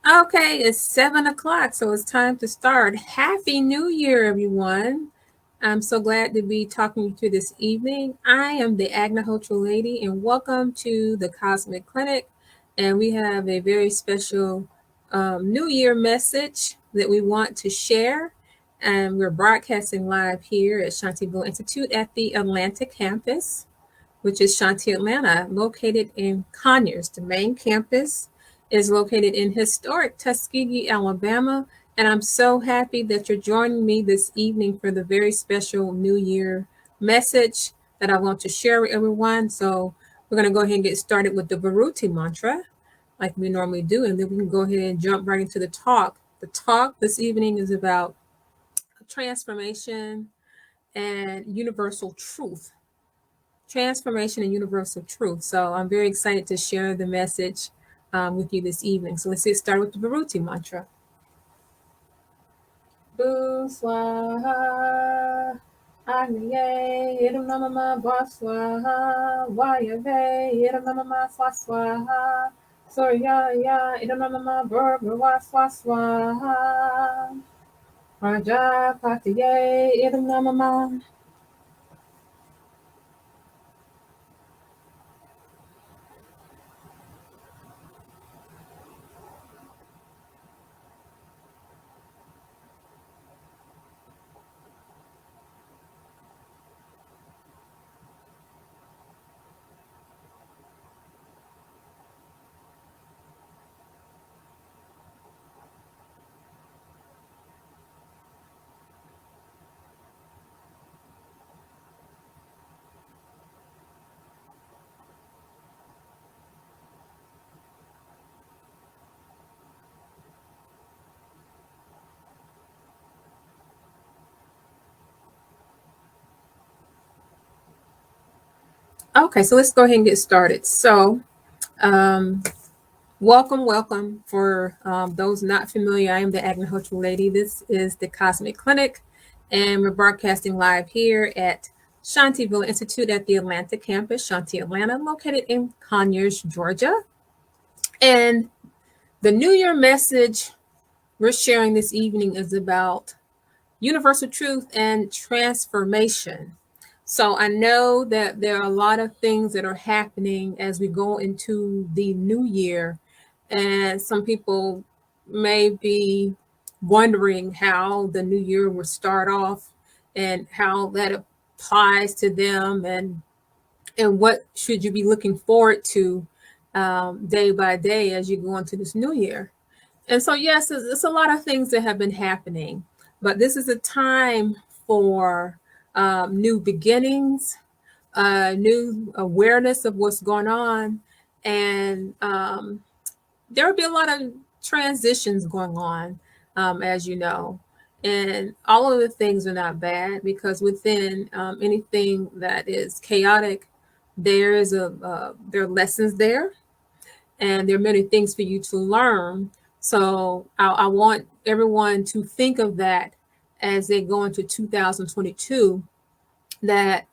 Okay, it's 7 o'clock, so it's time to start. Happy New Year, everyone. I'm so glad to be talking to you this evening. I am the Agnihotra lady, and welcome to the Cosmic Clinic. And we have a very special New Year message that we want to share. And we're broadcasting live here at Shantiville Institute at the Atlanta campus, which is Shanti Atlanta, located in Conyers. The main campus is located in historic Tuskegee, Alabama. And I'm so happy that you're joining me this evening for the very special New Year message that I want to share with everyone. So we're going to go ahead and get started with the Varuti Mantra, like we normally do, and then we can go ahead and jump right into the talk. The talk this evening is about transformation and universal truth. Transformation and universal truth. So I'm very excited to share the message with you this evening. So let's get started with the Varuti Mantra. Bu Swaha Agniye Idam Namama Vaswaha Vayave Idam Namama Swaswaha Surya Idam Namama Burgava Swaswaha Raja Patiye Idam Namama. Okay, so let's go ahead and get started. So, um, welcome. For those not familiar, I am the Agnihotra lady. This is the Cosmic Clinic, and we're broadcasting live here at Shantiville Institute at the Atlanta campus, Shanti Atlanta, located in Conyers, Georgia. And the New Year message we're sharing this evening is about universal truth and transformation. So I know that there are a lot of things that are happening as we go into the new year, and some people may be wondering how the new year will start off and how that applies to them, and what should you be looking forward to day by day as you go into this new year. And so, yes, it's a lot of things that have been happening, but this is a time for new beginnings, new awareness of what's going on, and there will be a lot of transitions going on, as you know. And all of the things are not bad, because within anything that is chaotic, there are lessons there, and there are many things for you to learn. So I want everyone to think of that as they go into 2022, that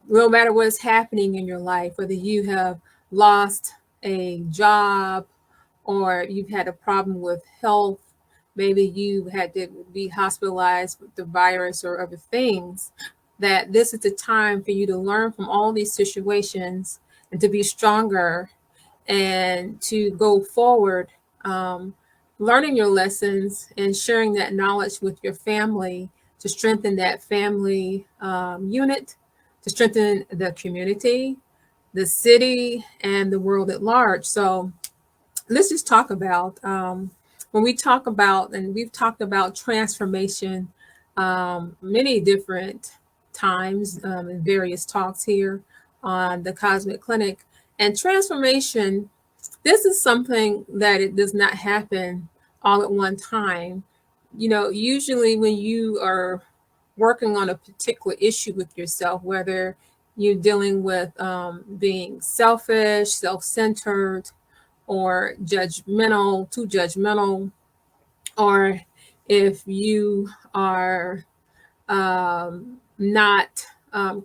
no matter what is happening in your life, whether you have lost a job or you've had a problem with health, maybe you had to be hospitalized with the virus or other things, that this is the time for you to learn from all these situations and to be stronger and to go forward, um, learning your lessons and sharing that knowledge with your family to strengthen that family unit, to strengthen the community, the city, and the world at large. So let's just talk about when we talk about, and we've talked about transformation many different times in various talks here on the Cosmic Clinic. And transformation, this is something that it does not happen all at one time. You know, usually when you are working on a particular issue with yourself, whether you're dealing with being selfish, self-centered, or judgmental, too judgmental, or if you are not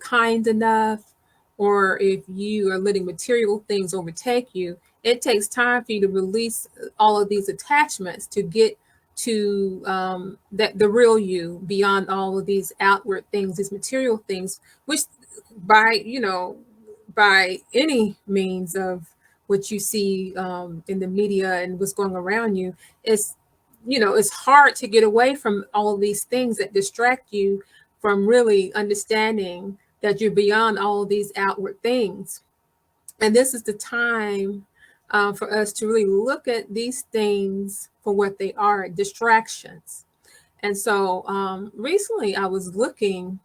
kind enough, or if you are letting material things overtake you, it takes time for you to release all of these attachments to get to that the real you, beyond all of these outward things, these material things, which by by any means of what you see in the media and what's going around you, it's it's hard to get away from all of these things that distract you from really understanding that you're beyond all of these outward things. And this is the time for us to really look at these things for what they are, distractions. And so recently I was looking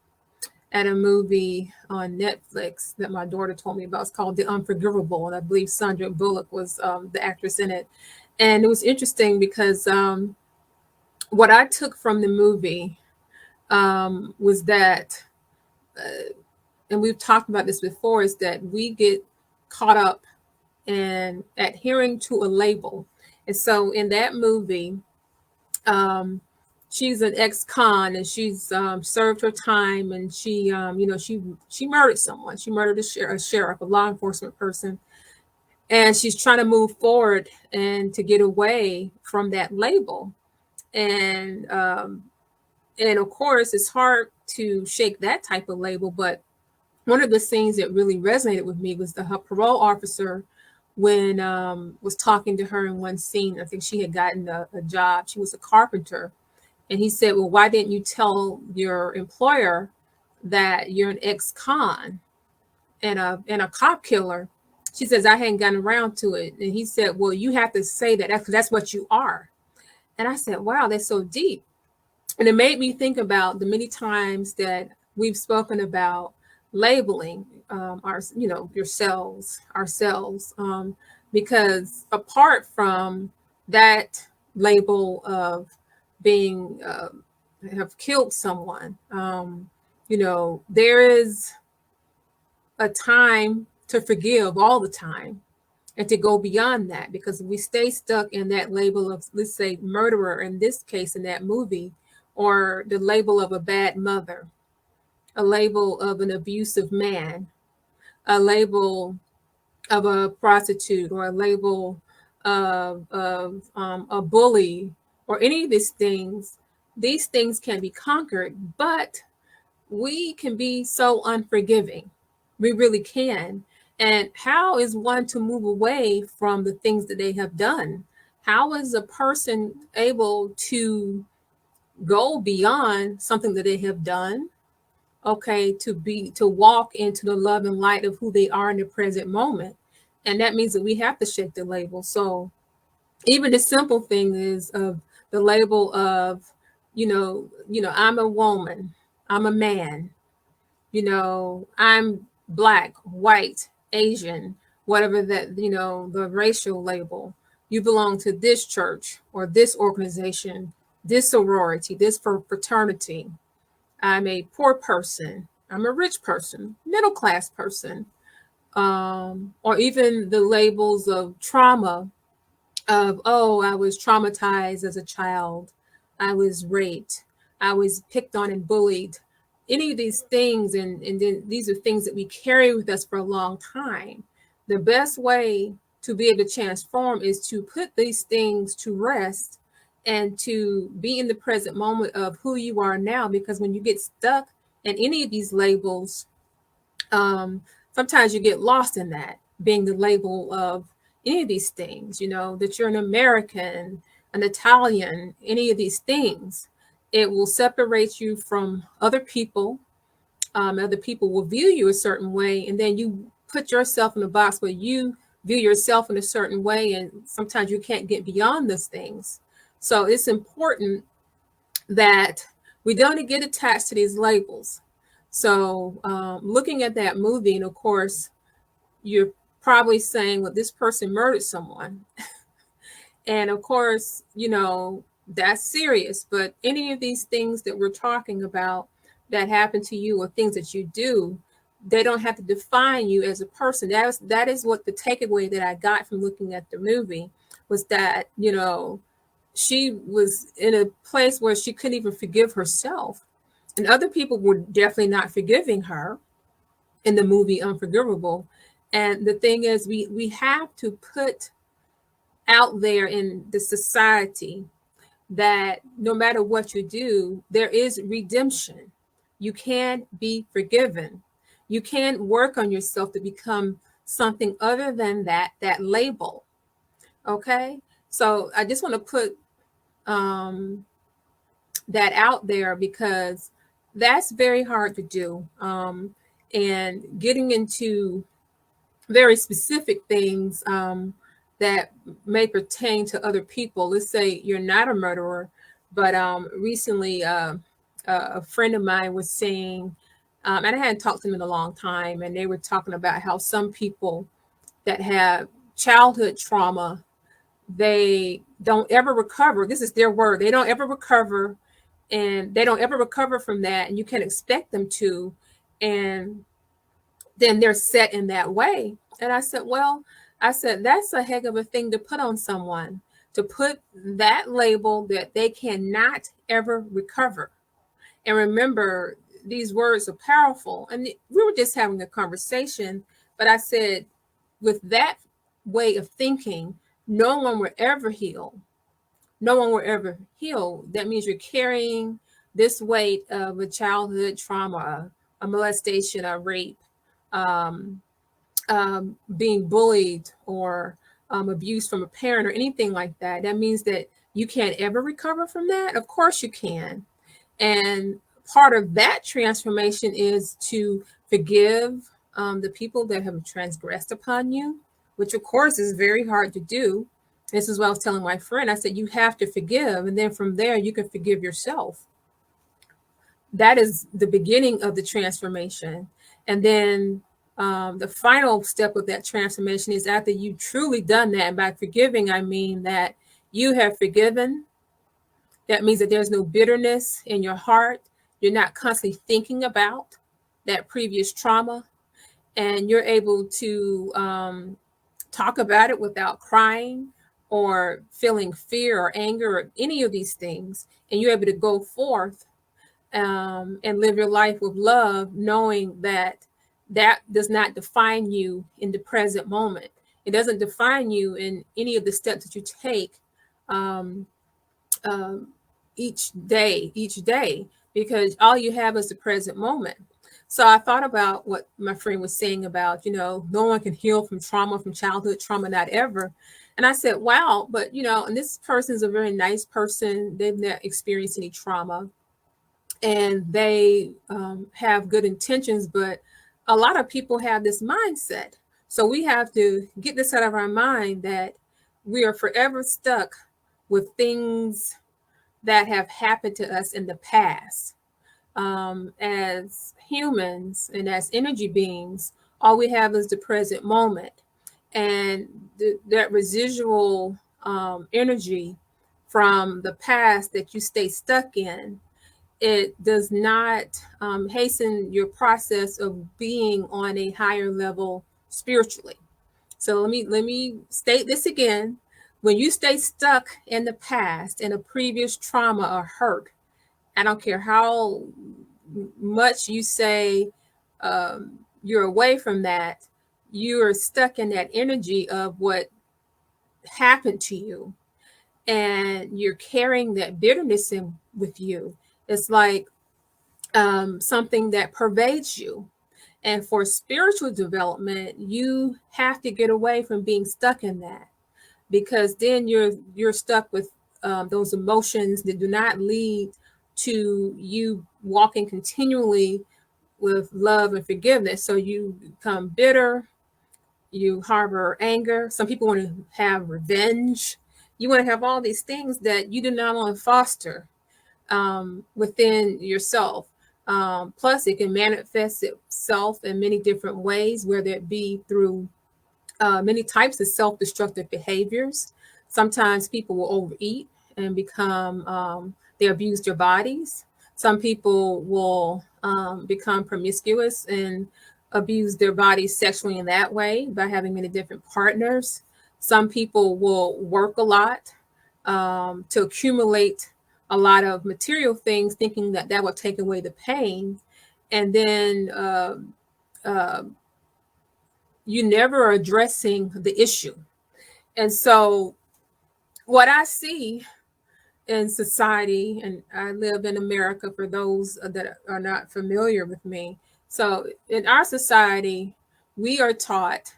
at a movie on Netflix that my daughter told me about. It's called The Unforgivable, and I believe Sandra Bullock was the actress in it. And it was interesting because what I took from the movie was that, and we've talked about this before, is that we get caught up in adhering to a label. And so in that movie, she's an ex-con, and she's served her time, and she murdered someone. She murdered a sheriff, a law enforcement person, and she's trying to move forward and to get away from that label. And of course, it's hard to shake that type of label. But one of the scenes that really resonated with me was her parole officer, when was talking to her in one scene. I think she had gotten a job. She was a carpenter. And he said, well, why didn't you tell your employer that you're an ex-con and a cop killer? She says, I hadn't gotten around to it. And he said, well, you have to say that. That's what you are. And I said, wow, that's so deep. And it made me think about the many times that we've spoken about labeling ourselves, because apart from that label of being have killed someone, there is a time to forgive all the time and to go beyond that, because if we stay stuck in that label of, let's say, murderer in this case in that movie, or the label of a bad mother, a label of an abusive man, a label of a prostitute, or a label of a bully, or any of these things can be conquered, but we can be so unforgiving. We really can. And how is one to move away from the things that they have done? How is a person able to go beyond something that they have done, okay, to walk into the love and light of who they are in the present moment? And that means that we have to shake the label. So even the simple thing is of the label of, I'm a woman, I'm a man, I'm black, white, Asian, whatever that, the racial label. You belong to this church or this organization, this sorority, this fraternity. I'm a poor person, I'm a rich person, middle class person, or even the labels of trauma of, oh, I was traumatized as a child, I was raped, I was picked on and bullied. Any of these things, and then these are things that we carry with us for a long time. The best way to be able to transform is to put these things to rest and to be in the present moment of who you are now. Because when you get stuck in any of these labels, sometimes you get lost in that, being the label of any of these things, that you're an American, an Italian, any of these things. It will separate you from other people. Other people will view you a certain way, and then you put yourself in a box where you view yourself in a certain way, and sometimes you can't get beyond those things. So it's important that we don't get attached to these labels. So looking at that movie, and of course, you're probably saying, well, this person murdered someone. And of course, that's serious. But any of these things that we're talking about that happen to you, or things that you do, they don't have to define you as a person. That is what the takeaway that I got from looking at the movie was, that, she was in a place where she couldn't even forgive herself. And other people were definitely not forgiving her. in the movie Unforgivable. And the thing is, we have to put out there in the society that no matter what you do, there is redemption. You can be forgiven. You can work on yourself to become something other than that label. Okay, so I just want to put um, that out there because that's very hard to do. And getting into very specific things that may pertain to other people. Let's say you're not a murderer, but recently a friend of mine was saying, and I hadn't talked to them in a long time, and they were talking about how some people that have childhood trauma, they don't ever recover. This is their word. They don't ever recover, and they don't ever recover from that, and you can't expect them to. And then they're set in that way. And I said, well, I said, that's a heck of a thing to put on someone, to put that label that they cannot ever recover. And remember, these words are powerful. And we were just having a conversation, but I said, with that way of thinking, no one will ever heal. No one will ever heal. That means you're carrying this weight of a childhood trauma, a molestation, a rape, um, being bullied or abused from a parent or anything like that. That means that you can't ever recover from that. Of course you can. And part of that transformation is to forgive the people that have transgressed upon you, which of course is very hard to do. This is what I was telling my friend. I said, you have to forgive. And then from there, you can forgive yourself. That is the beginning of the transformation. And then the final step of that transformation is after you've truly done that. And by forgiving, I mean that you have forgiven. That means that there's no bitterness in your heart. You're not constantly thinking about that previous trauma. And you're able to talk about it without crying or feeling fear or anger or any of these things. And you're able to go forth and live your life with love, knowing that that does not define you in the present moment. It doesn't define you in any of the steps that you take um, um, each day, because all you have is the present moment. So I thought about what my friend was saying about, no one can heal from trauma, from childhood trauma, not ever. And I said, wow, but, and this person is a very nice person. They've not experienced any trauma and they have good intentions, but a lot of people have this mindset. So we have to get this out of our mind that we are forever stuck with things that have happened to us in the past. As humans and as energy beings, all we have is the present moment. And that residual energy from the past that you stay stuck in, it does not hasten your process of being on a higher level spiritually. So let me state this again. When you stay stuck in the past, in a previous trauma or hurt, I don't care how much you say you're away from that, you are stuck in that energy of what happened to you, and you're carrying that bitterness in with you. It's like something that pervades you. And for spiritual development, you have to get away from being stuck in that, because then you're stuck with those emotions that do not lead to you walking continually with love and forgiveness. So you become bitter, you harbor anger. Some people want to have revenge. You want to have all these things that you do not want to foster within yourself. Plus, it can manifest itself in many different ways, whether it be through many types of self-destructive behaviors. Sometimes people will overeat and become, they abuse their bodies. Some people will become promiscuous and abuse their bodies sexually in that way by having many different partners. Some people will work a lot to accumulate a lot of material things, thinking that that will take away the pain. And then you never are addressing the issue. And so what I see in society, and I live in America for those that are not familiar with me. So in our society, we are taught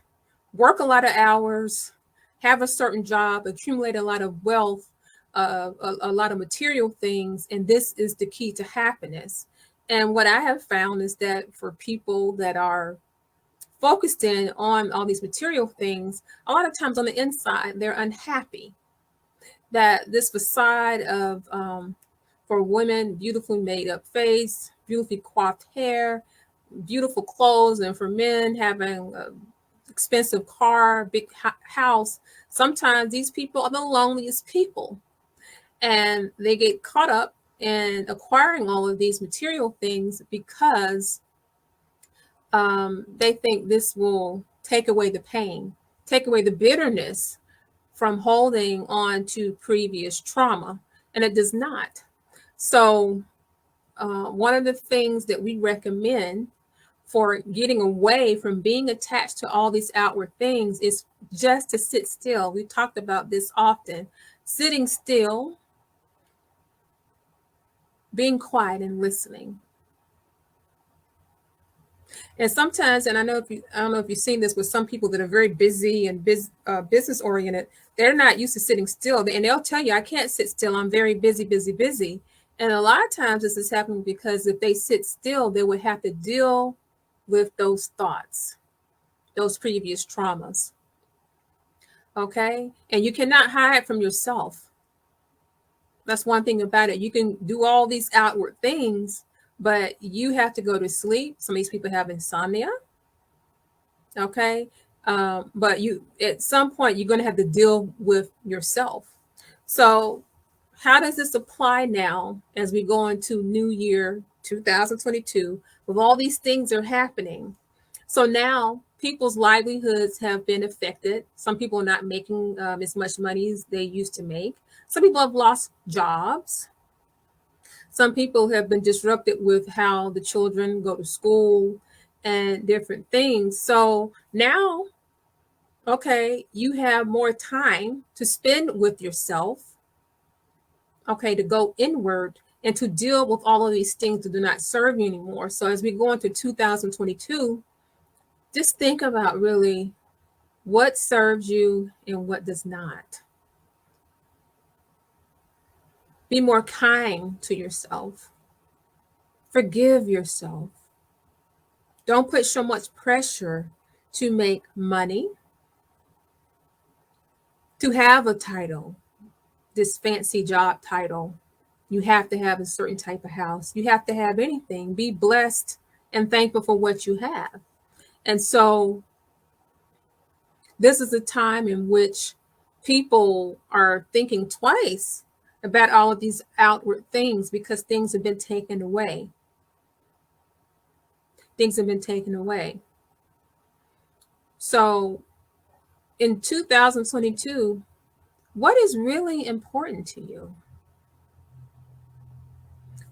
work a lot of hours, have a certain job, accumulate a lot of wealth, a lot of material things, and this is the key to happiness. And what I have found is that for people that are focused in on all these material things, a lot of times on the inside, they're unhappy. That this facade of, for women, beautifully made up face, beautifully coiffed hair, beautiful clothes, and for men having an expensive car, big house. Sometimes these people are the loneliest people, and they get caught up in acquiring all of these material things because they think this will take away the pain, take away the bitterness from holding on to previous trauma, and it does not. So, one of the things that we recommend for getting away from being attached to all these outward things is just to sit still. We talked about this often. Sitting still, being quiet and listening. And sometimes, and I don't know if you've seen this with some people that are very busy and business oriented, they're not used to sitting still, and they'll tell you, "I can't sit still. I'm very busy, busy, busy." And a lot of times, this is happening because if they sit still, they would have to deal with those thoughts, those previous traumas. Okay, and you cannot hide from yourself. That's one thing about it. You can do all these outward things, but you have to go to sleep. Some of these people have insomnia. Okay. But you, at some point, you're going to have to deal with yourself. So how does this apply now as we go into New Year 2022 with all these things that are happening? So now people's livelihoods have been affected. Some people are not making as much money as they used to make. Some people have lost jobs. Some people have been disrupted with how the children go to school and different things. So now, okay, you have more time to spend with yourself, okay, to go inward and to deal with all of these things that do not serve you anymore. So as we go into 2022, just think about really what serves you and what does not. Be more kind to yourself. Forgive yourself. Don't put so much pressure to make money, to have a title, this fancy job title. You have to have a certain type of house. You have to have anything. Be blessed and thankful for what you have. And so this is a time in which people are thinking twice about all of these outward things because things have been taken away. Things have been taken away. So in 2022, what is really important to you?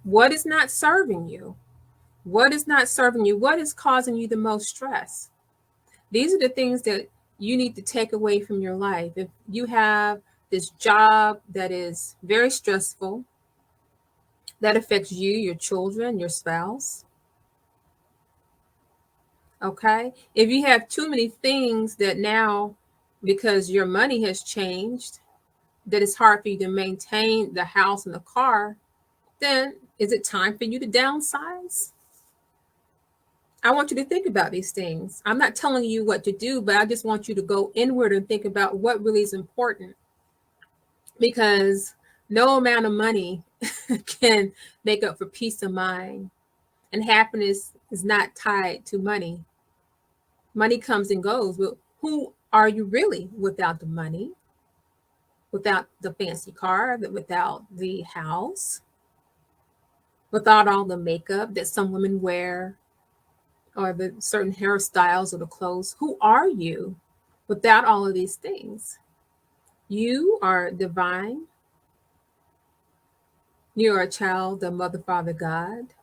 What is not serving you? What is not serving you? What is causing you the most stress? These are the things that you need to take away from your life. If you have this job that is very stressful, that affects you, your children, your spouse. Okay. If you have too many things that now, because your money has changed, that it's hard for you to maintain the house and the car, then is it time for you to downsize? I want you to think about these things. I'm not telling you what to do, but I just want you to go inward and think about what really is important. Because no amount of money can make up for peace of mind. And happiness is not tied to money. Money comes and goes. But who are you really without the money? Without the fancy car, without the house, without all the makeup that some women wear, or the certain hairstyles or the clothes? Who are you without all of these things? You are divine. You are a child of Mother, Father, God.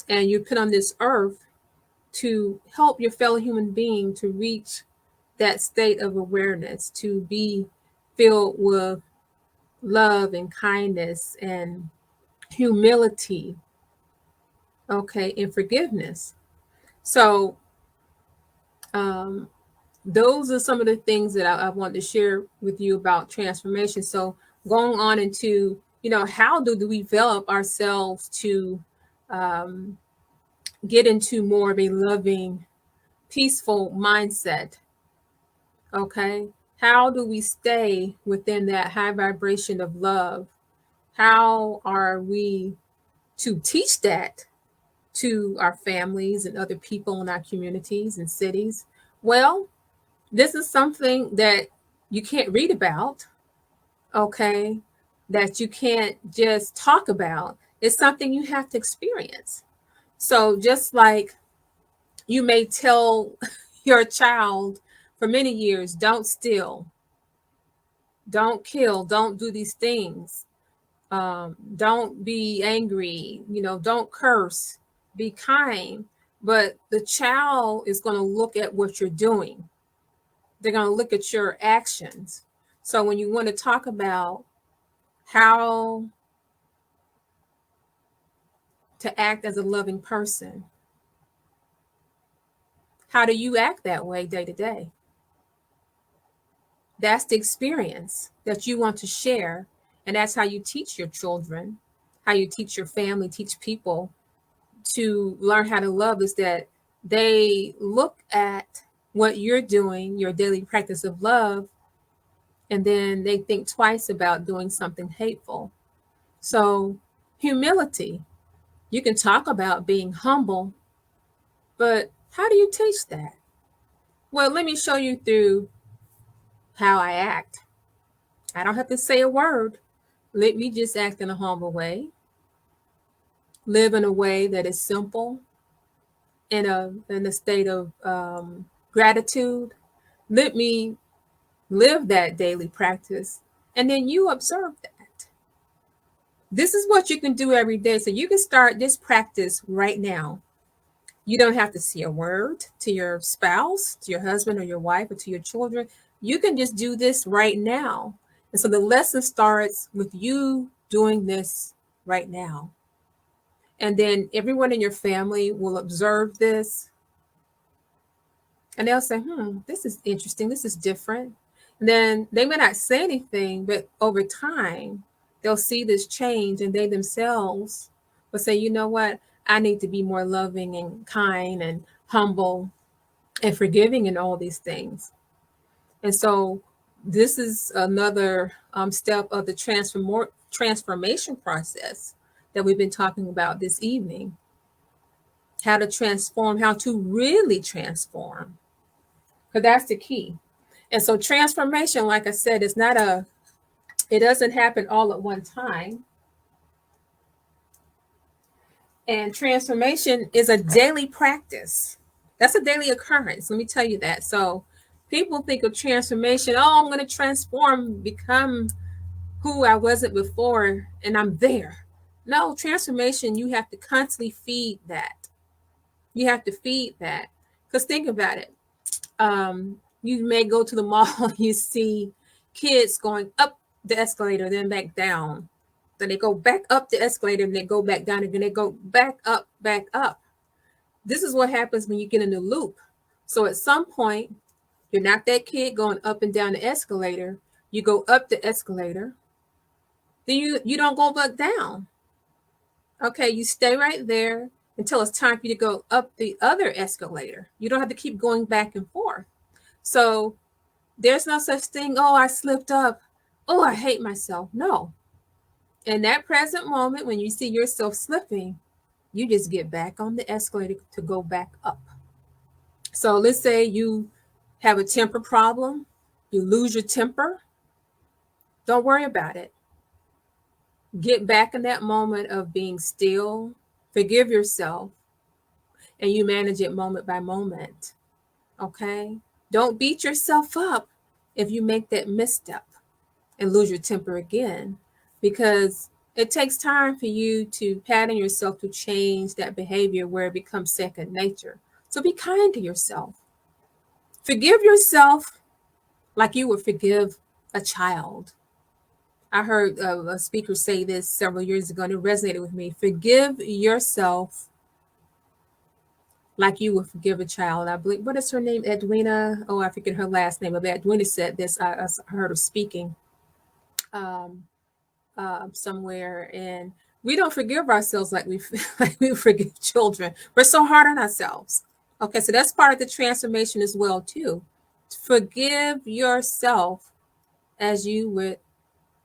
And you put on this earth to help your fellow human being to reach that state of awareness, to be filled with love and kindness and humility, okay, and forgiveness. So um, those are some of the things that I want to share with you about transformation. So going on into, how do we develop ourselves to um, get into more of a loving, peaceful mindset? Okay. How do we stay within that high vibration of love? How are we to teach that to our families and other people in our communities and cities? Well, this is something that you can't read about, okay? That you can't just talk about. It's something you have to experience. So just like you may tell your child for many years, don't steal, don't kill, don't do these things, don't be angry, don't curse, be kind. But the child is going to look at what you're doing. They're going to look at your actions. So when you want to talk about how to act as a loving person, how do you act that way day to day? That's the experience that you want to share. And that's how you teach your children, how you teach your family, teach people to learn how to love, is that they look at what you're doing, your daily practice of love, and then they think twice about doing something hateful. So, humility, you can talk about being humble, but how do you teach that? Well, let me show you through how I act. I don't have to say a word. Let me just act in a humble way, live in a way that is simple, in a state of gratitude. Let me live that daily practice, and then you observe that. This is what you can do every day. So you can start this practice right now. You don't have to say a word to your spouse, to your husband or your wife, or to your children. You can just do this right now. And so the lesson starts with you doing this right now. And then everyone in your family will observe this, and they'll say, this is interesting. This is different. And then they may not say anything, but over time, they'll see this change, and they themselves will say, you know what? I need to be more loving and kind and humble and forgiving and all these things. And so this is another step of the transformation process that we've been talking about this evening. How to transform, how to really transform. Because that's the key. And so transformation, like I said, it doesn't happen all at one time. And transformation is a daily practice. That's a daily occurrence. Let me tell you that. So people think of transformation, I'm going to transform, become who I wasn't before, and I'm there. No, transformation, you have to constantly feed that. You have to feed that. Because think about it. You may go to the mall, you see kids going up the escalator, then back down. Then they go back up the escalator and they go back down again. They go back up, back up. This is what happens when you get in a loop. So at some point, you're not that kid going up and down the escalator. You go up the escalator. Then you don't go back down. Okay, you stay right there until it's time for you to go up the other escalator. You don't have to keep going back and forth. So there's no such thing, I slipped up. Oh, I hate myself. No. In that present moment, when you see yourself slipping, you just get back on the escalator to go back up. So let's say you have a temper problem, you lose your temper. Don't worry about it. Get back in that moment of being still, forgive yourself, and you manage it moment by moment. Okay? Don't beat yourself up if you make that misstep and lose your temper again, because it takes time for you to pattern yourself to change that behavior where it becomes second nature. So be kind to yourself. Forgive yourself like you would forgive a child. I heard a speaker say this several years ago, and it resonated with me. Forgive yourself like you would forgive a child. I believe, what is her name? Edwina. Oh, I forget her last name. But Edwina said this. I heard her speaking somewhere, and we don't forgive ourselves like we forgive children. We're so hard on ourselves. Okay, so that's part of the transformation as well too. Forgive yourself as you would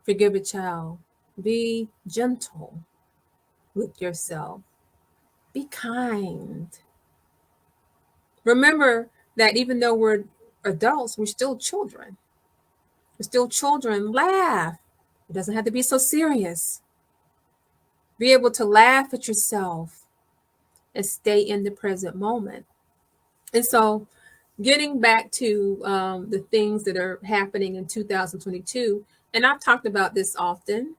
forgive a child. Be gentle with yourself. Be kind. Remember that even though we're adults, we're still children. We're still children. Laugh. It doesn't have to be so serious. Be able to laugh at yourself and stay in the present moment. And so, getting back to the things that are happening in 2022, and I've talked about this often.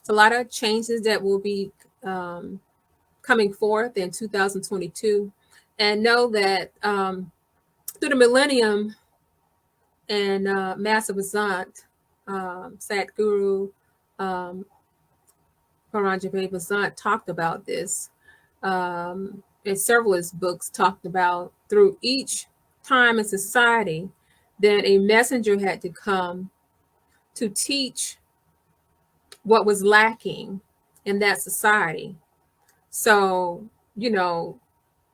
It's a lot of changes that will be coming forth in 2022, and know that through the millennium and Massive Azant, Sadhguru Paranjali Bazant talked about this, and several of his books talked about through each time in society that a messenger had to come to teach what was lacking in that society. So,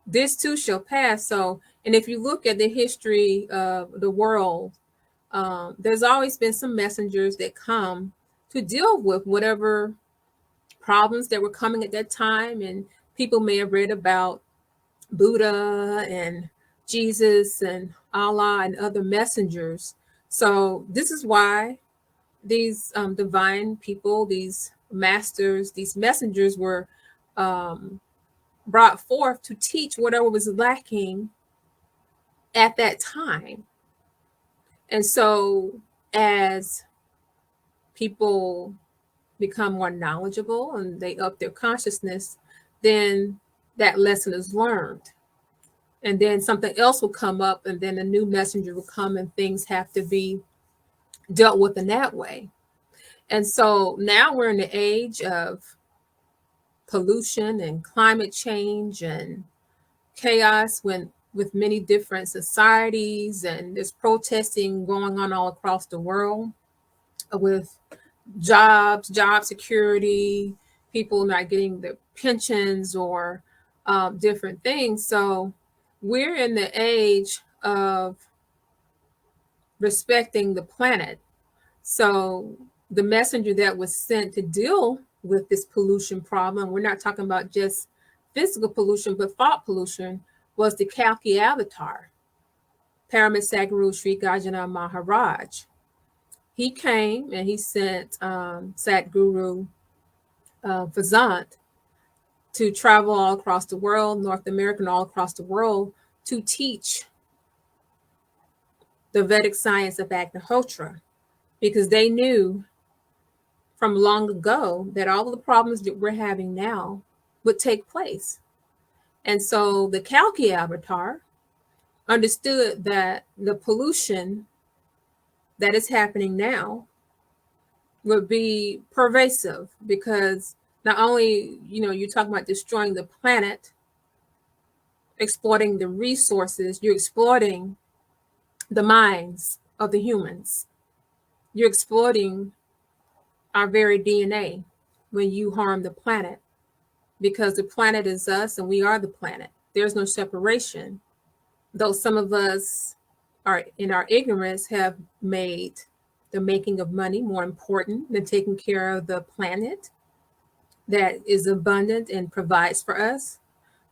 this too shall pass. So, and if you look at the history of the world, there's always been some messengers that come to deal with whatever problems that were coming at that time. And people may have read about Buddha and Jesus and Allah and other messengers. So this is why these divine people, these masters, these messengers were brought forth to teach whatever was lacking at that time. And so as people become more knowledgeable and they up their consciousness, then that lesson is learned. And then something else will come up, and then a new messenger will come, and things have to be dealt with in that way. And so now we're in the age of pollution and climate change and chaos with many different societies, and there's protesting going on all across the world with job security, people not getting their pensions or different things. So we're in the age of respecting the planet. So the messenger that was sent to deal with this pollution problem, we're not talking about just physical pollution, but thought pollution, was the Kalki Avatar, Paramatsadguru Sri Gajana Maharaj. He came and he sent Sadhguru Fazant to travel all across the world, North America and all across the world, to teach the Vedic science of Agnihotra, because they knew from long ago that all of the problems that we're having now would take place. And so the Kalki Avatar understood that the pollution that is happening now would be pervasive, because not only, you're talking about destroying the planet, exploiting the resources, you're exploiting the minds of the humans. You're exploiting our very DNA when you harm the planet, because the planet is us and we are the planet. There's no separation. Though some of us are in our ignorance have made the making of money more important than taking care of the planet that is abundant and provides for us.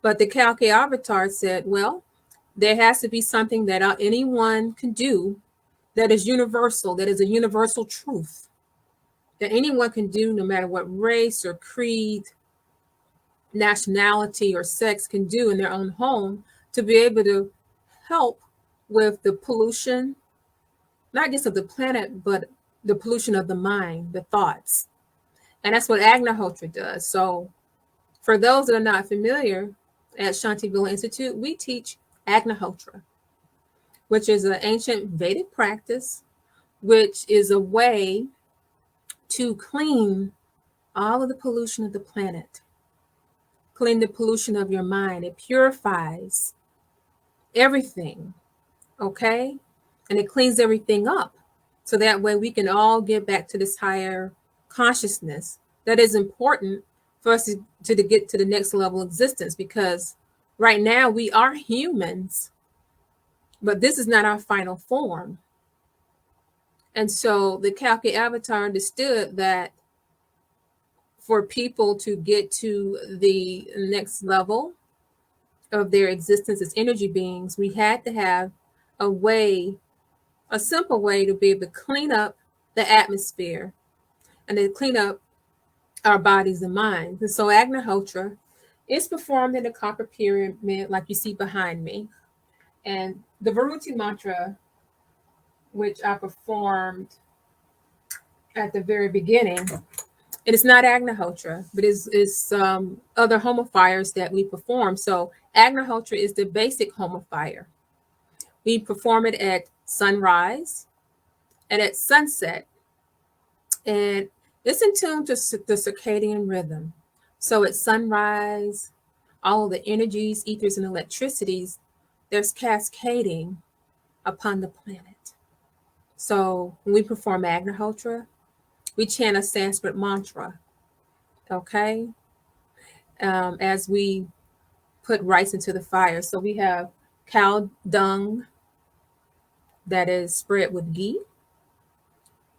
But the Kalki Avatar said, well, there has to be something that anyone can do that is universal, that is a universal truth, that anyone can do, no matter what race or creed, nationality or sex, can do in their own home, to be able to help with the pollution, not just of the planet, but the pollution of the mind, the thoughts. And that's what Agnihotra does. So for those that are not familiar, at Shantivilla Institute, we teach Agnihotra, which is an ancient Vedic practice, which is a way to clean all of the pollution of the planet, clean the pollution of your mind. It purifies everything, okay? And it cleans everything up. So that way we can all get back to this higher consciousness that is important for us to get to the next level of existence, because right now we are humans, but this is not our final form. And so the Kalki avatar understood that for people to get to the next level of their existence as energy beings, we had to have a way, a simple way to be able to clean up the atmosphere and to clean up our bodies and minds. And so Agnihotra is performed in the copper pyramid, like you see behind me. And the Varuti Mantra, which I performed at the very beginning, it is not Agnihotra, but it's other homofiers that we perform. So Agnihotra is the basic homofier. We perform it at sunrise and at sunset, and it's in tune to the circadian rhythm. So at sunrise, all of the energies, ethers, and electricities, there's cascading upon the planet. So when we perform Agnihotra, we chant a Sanskrit mantra, okay, as we put rice into the fire. So we have cow dung that is spread with ghee,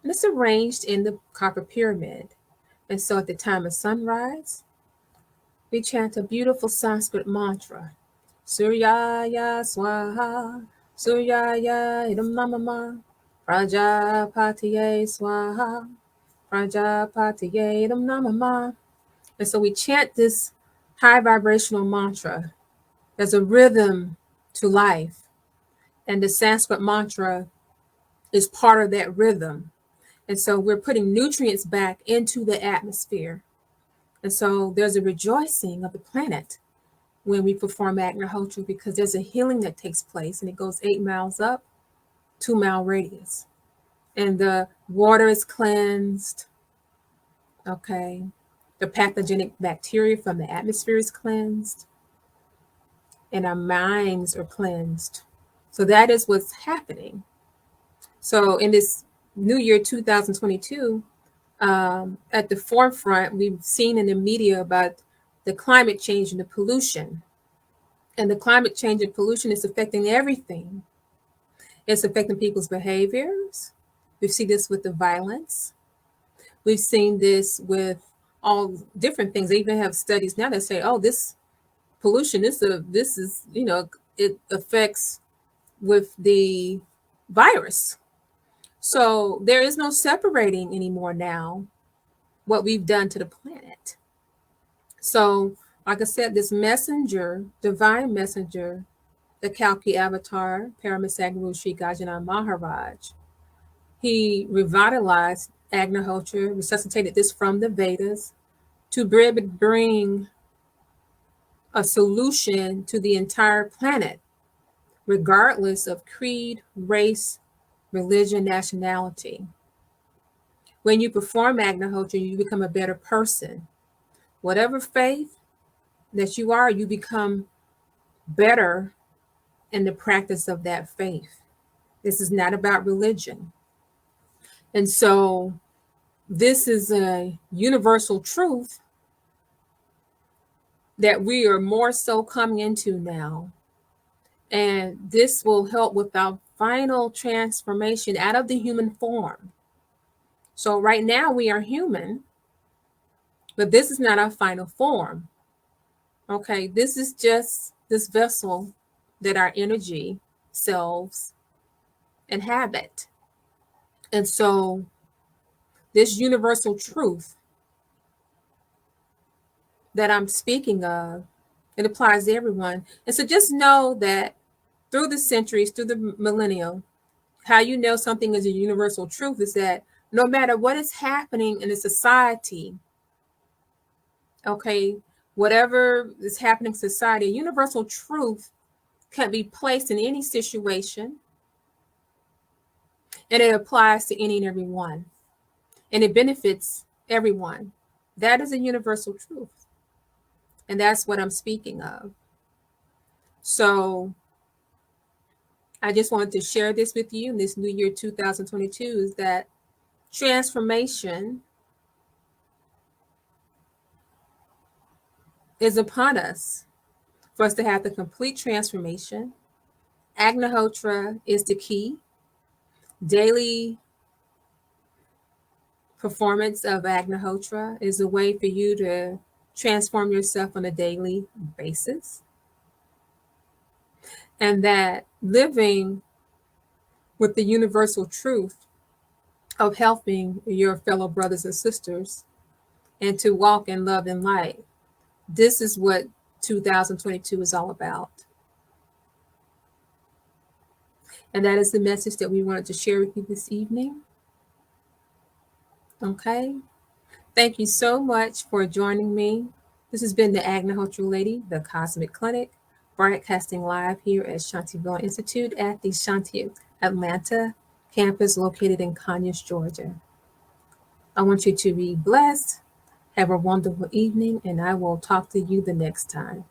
and it's arranged in the copper pyramid. And so at the time of sunrise, we chant a beautiful Sanskrit mantra, Suryaya Swaha, Suryaya Idam Namama, Prajapatiye Swaha, Prajapatiye Idam Namama. And so we chant this high vibrational mantra. There's a rhythm to life, and the Sanskrit mantra is part of that rhythm. And so we're putting nutrients back into the atmosphere. And so there's a rejoicing of the planet when we perform Agnihotra, because there's a healing that takes place, and it goes 8 miles up, 2-mile radius. And the water is cleansed, okay? The pathogenic bacteria from the atmosphere is cleansed, and our minds are cleansed. So that is what's happening. So in this new year 2022, at the forefront, we've seen in the media about the climate change and the pollution. And the climate change and pollution is affecting everything. It's affecting people's behaviors. We've seen this with the violence. We've seen this with all different things. They even have studies now that say, oh, this pollution, this is, it affects with the virus. So there is no separating anymore now what we've done to the planet. So, like I said, this messenger, divine messenger, the Kalki avatar, Paramasaguru Sri Gajanan Maharaj, he revitalized Agnihotra, resuscitated this from the Vedas to bring a solution to the entire planet, regardless of creed, race, religion, nationality. When you perform Agnihotra, you become a better person. Whatever faith that you are, you become better in the practice of that faith. This is not about religion. And so this is a universal truth that we are more so coming into now. And this will help with our final transformation out of the human form. So right now we are human, but this is not our final form. Okay, this is just this vessel that our energy selves inhabit. And so this universal truth that I'm speaking of, it applies to everyone. And so just know that through the centuries, through the millennium, how you know something is a universal truth is that no matter what is happening in a society, okay, whatever is happening in society, a universal truth can be placed in any situation, and it applies to any and every one, and it benefits everyone. That is a universal truth, and that's what I'm speaking of. So I just wanted to share this with you in this new year 2022, is that transformation is upon us. For us to have the complete transformation, Agnihotra is the key. Daily performance of Agnihotra is a way for you to transform yourself on a daily basis. And that living with the universal truth of helping your fellow brothers and sisters and to walk in love and light. This is what 2022 is all about. And that is the message that we wanted to share with you this evening. Okay. Thank you so much for joining me. This has been the Agnihotra Lady, the Cosmic Clinic, broadcasting live here at Shantiville Institute at the Shanti Atlanta campus located in Conyers, Georgia. I want you to be blessed. Have a wonderful evening, and I will talk to you the next time.